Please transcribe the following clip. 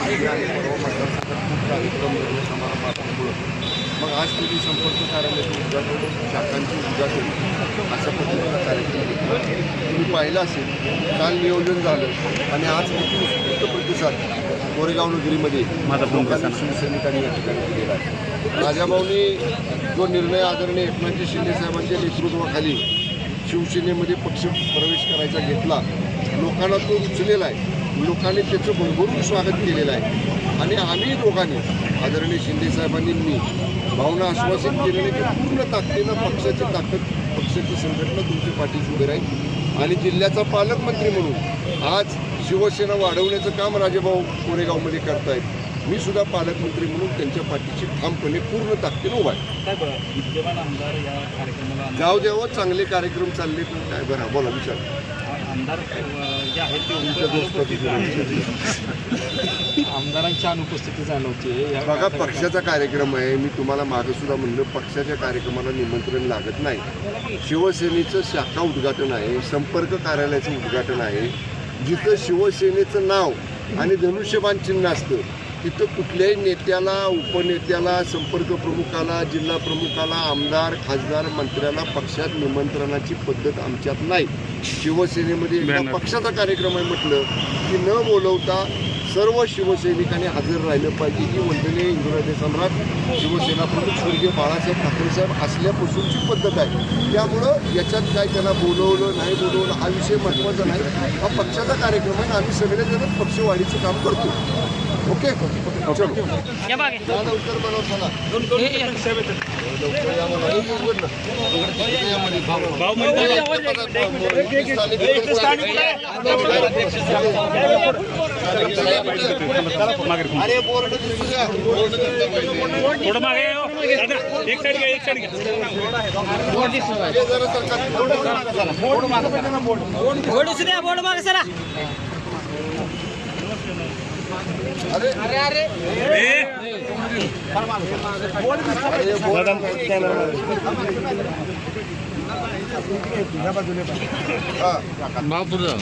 आणि परवा मतदारसंघात खूप कार्यक्रम निर्णय समारंभ असल्यामुळं मग आज तुम्ही संपर्क कार्यालयाचे उद्घाटन शाखांचे उद्घाटन अशा पद्धतीचा कार्यक्रम तुम्ही पाहिला असेल. काल नियोजन झालं आणि आज किती उत्स्फूर्त प्रतिसाद कोरेगाव नगरीमध्ये लोकांनी शिवसैनिकांनी या ठिकाणी दिलेला आहे. राजाभाऊंनी जो निर्णय आदरणीय एकनाथजी शिंदे साहेबांच्या नेतृत्वाखाली शिवसेनेमध्ये पक्ष प्रवेश करायचा घेतला, लोकांना तो रुचलेला आहे. लोकांनी त्याचं भरभरून स्वागत केलेलं आहे आणि आम्ही दोघांनी आदरणीय शिंदे साहेबांनी मी भावना आश्वासित केलेलं की पूर्ण ताकदीनं पक्षाची ताकद पक्षाची संघटना तुमची पाठीशी उभी राहील आणि जिल्ह्याचा पालकमंत्री म्हणून आज शिवसेना वाढवण्याचं काम राजाभाऊ कोरेगावमध्ये करतायत. मी सुद्धा पालकमंत्री म्हणून त्यांच्या पाठीशी ठामपणे पूर्ण ताकदीनं उभा आहे. जाऊ द्यावं, चांगले कार्यक्रम चालले तर काय बरं बोला विचार. आमदार जे आहेत ते आमदारांच्या अनुपस्थिती जाणवते. बघा, पक्षाचा कार्यक्रम आहे. मी तुम्हाला मागं सुद्धा म्हणलं पक्षाच्या कार्यक्रमाला निमंत्रण लागत नाही. शिवसेनेचं शाखा उद्घाटन आहे, संपर्क कार्यालयाचं उद्घाटन आहे. जिथं शिवसेनेचं नाव आणि धनुष्यबाण चिन्ह असतं तिथं कुठल्याही नेत्याला, उपनेत्याला, संपर्क प्रमुखाला, जिल्हा प्रमुखाला, आमदार, खासदार, मंत्र्याला पक्षात निमंत्रणाची पद्धत आमच्यात नाही. शिवसेनेमध्ये एकदा पक्षाचा कार्यक्रम आहे म्हटलं की न बोलवता सर्व शिवसैनिकांनी हजर राहिलं पाहिजे. ही वंदनीय इंग्रजी सम्राट शिवसेना प्रमुख स्वर्गीय बाळासाहेब ठाकरे साहेब असल्यापासूनची पद्धत आहे. त्यामुळं याच्यात काय त्याला बोलवलं नाही बोलवलं हा विषय महत्त्वाचा नाही. हा पक्षाचा कार्यक्रम आहे. आम्ही सगळेजण पक्षवाढीचं काम करतो. ओके, चलो उत्तर बनवताना अरे बोर्ड थोडं मागे एक साईड घ्या, एक साईड घ्या. बोर्ड मागे सरा. अरे अरे अरे बाजूला